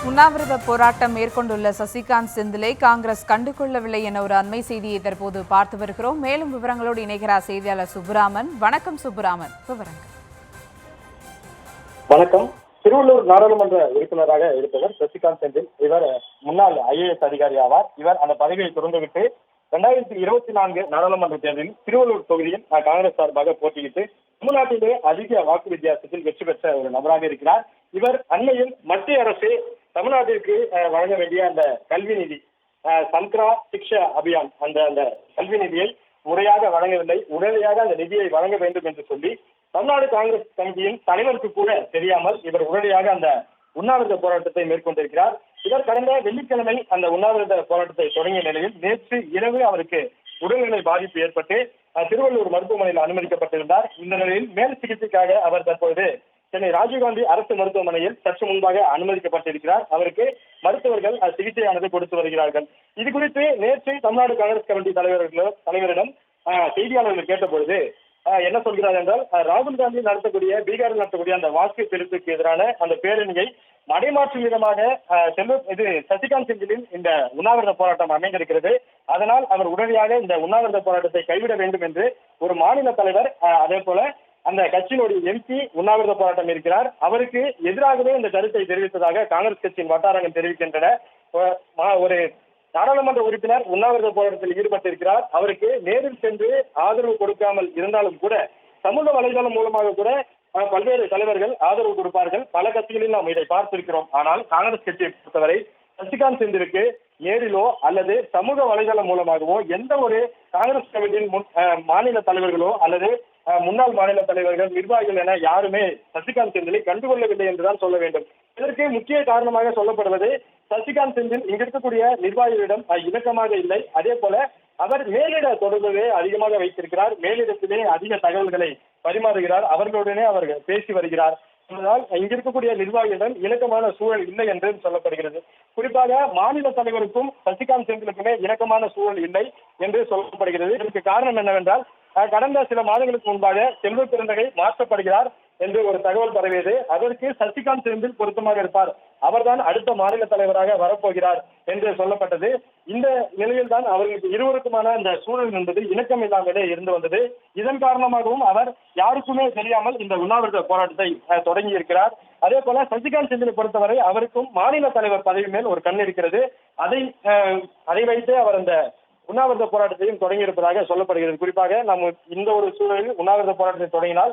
உண்ணாவிரத போராட்டம் மேற்கொண்டுள்ள சசிகாந்த் செந்திலை காங்கிரஸ் கண்டுகொள்ளவில்லை என ஒரு அண்மை செய்தியை தற்போது பார்த்து வருகிறோம். மேலும் விவரங்களோடு இணைகிறார் செய்தியாளர் சுப்புராமன். வணக்கம் சுப்புராமன், விவரங்கள். வணக்கம். திருவள்ளூர் நாடாளுமன்ற உறுப்பினராக இருப்பவர் சசிகாந்த் செந்தில். இவர் முன்னாள் IAS அதிகாரி ஆவார். இவர் அந்த பதவியை தொடர்ந்துவிட்டு 2024 நாடாளுமன்ற தேர்தலில் திருவள்ளூர் தொகுதியில் காங்கிரஸ் சார்பாக போட்டியிட்டு தமிழ்நாட்டிலே அதிக வாக்கு வித்தியாசத்தில் வெற்றி பெற்ற ஒரு நபராக இருக்கிறார். இவர் அண்மையில் மத்திய அரசு தமிழ்நாட்டிற்கு வழங்க வேண்டிய அந்த கல்வி நிதி சம்க்ரா சிக்ஷா அபியான் அந்த கல்வி நிதியை முறையாக வழங்கவில்லை, உடனடியாக அந்த நிதியை வழங்க வேண்டும் என்று சொல்லி தமிழ்நாடு காங்கிரஸ் கமிட்டியின் தலைவருக்கு கூட தெரியாமல் இவர் உடனடியாக அந்த உண்ணாவிரத போராட்டத்தை மேற்கொண்டிருக்கிறார். இவர் கடந்த வெள்ளிக்கிழமை அந்த உண்ணாவிரத போராட்டத்தை தொடங்கிய நிலையில் நேற்று இரவு அவருக்கு உடல்நிலை பாதிப்பு ஏற்பட்டு திருவள்ளூர் மருத்துவமனையில் அனுமதிக்கப்பட்டிருந்தார். இந்த நிலையில் மேல் சிகிச்சைக்காக அவர் தற்போது சென்னை ராஜீவ்காந்தி அரசு மருத்துவமனையில் சற்று முன்பாக அனுமதிக்கப்பட்டிருக்கிறார். அவருக்கு மருத்துவர்கள் சிகிச்சையானது கொடுத்து வருகிறார்கள். இது குறித்து நேற்று தமிழ்நாடு காங்கிரஸ் கமிட்டி தலைவரிடம் செய்தியாளர்கள் கேட்டபொழுது என்ன சொல்கிறார் என்றால், ராகுல் காந்தி பீகாரில் நடத்தக்கூடிய அந்த வாக்கு பெருப்புக்கு எதிரான அந்த பேரணியை மடைமாற்றும் விதமாக சசிகாந்த் செந்திலின் இந்த உண்ணாவிரத போராட்டம் அமைந்திருக்கிறது. அதனால் அவர் உடனடியாக இந்த உண்ணாவிரத போராட்டத்தை கைவிட வேண்டும் என்று ஒரு மாநில தலைவர், அதே போல அந்த கட்சியினுடைய MP உண்ணாவிரத போராட்டம் இருக்கிறார். அவருக்கு எதிராகவே இந்த கருத்தை தெரிவித்ததாக காங்கிரஸ் கட்சியின் வட்டாரங்கள் தெரிவிக்கின்றன. ஒரு நாடாளுமன்ற உறுப்பினர் உண்ணாவிரத போராட்டத்தில் ஈடுபட்டிருக்கிறார். அவருக்கு நேரில் சென்று ஆதரவு கொடுக்காமல் இருந்தாலும் கூட சமூக வலைதளம் மூலமாக கூட பல்வேறு தலைவர்கள் ஆதரவு கொடுப்பார்கள். பல கட்சிகளில் நாம் இதை பார்த்திருக்கிறோம். ஆனால் காங்கிரஸ் கட்சியை பொறுத்தவரை சசிகாந்த் செந்திலுக்கு நேரிலோ அல்லது சமூக வலைதளம் மூலமாகவோ எந்த ஒரு காங்கிரஸ் கமிட்டியின் மாநில தலைவர்களோ அல்லது முன்னாள் மாநில தலைவர்கள், நிர்வாகிகள் என யாருமே சசிகாந்த் செந்திலை கண்டுகொள்ளவில்லை என்றுதான் சொல்ல வேண்டும். இதற்கு முக்கிய காரணமாக சொல்லப்படுவது சசிகாந்த் செந்தில் இங்க இருக்கக்கூடிய நிர்வாகிகளிடம் இணக்கமாக இல்லை. அதே போல அவர் மேலிட தொடர்புகளை அதிகமாக வைத்திருக்கிறார். மேலிடத்திலே அதிக தகவல்களை பரிமாறுகிறார். அவர்களுடனே அவர் பேசி வருகிறார். அதனால் இங்க இருக்கக்கூடிய நிர்வாகிகளிடம் இணக்கமான சூழல் இல்லை என்று சொல்லப்படுகிறது. குறிப்பாக மாநில தலைவருக்கும் சசிகாந்த் செந்திலுக்குமே இணக்கமான சூழல் இல்லை என்று சொல்லப்படுகிறது. இதற்கு காரணம் என்னவென்றால், கடந்த சில மாதங்களுக்கு முன்பாக செல்வ பெருந்தகை மாற்றப்படுகிறார் என்று ஒரு தகவல் பரவியது. அதற்கு சசிகாந்த் செந்தில் பொருத்தமாக இருப்பார், அவர்தான் அடுத்த மாநில தலைவராக வரப்போகிறார் என்று சொல்லப்பட்டது. இந்த நிலையில் தான் அவர்களுக்கு இருவருக்குமான அந்த சூழல் என்பது இணக்கம் இல்லாமலே இருந்து வந்தது. இதன் காரணமாகவும் அவர் யாருக்குமே தெரியாமல் இந்த உண்ணாவிரத போராட்டத்தை தொடங்கி இருக்கிறார். அதே போல சசிகாந்த் செந்திலை பொறுத்தவரை அவருக்கும் மாநில தலைவர் பதவி மேல் ஒரு கண் இருக்கிறது. அதை வைத்து அவர் அந்த உண்ணாவிரத போராட்டத்தையும் தொடங்கி இருப்பதாக சொல்லப்படுகிறது. குறிப்பாக நாம் இந்த ஒரு சூழலில் உண்ணாவிரத போராட்டத்தை தொடங்கினால்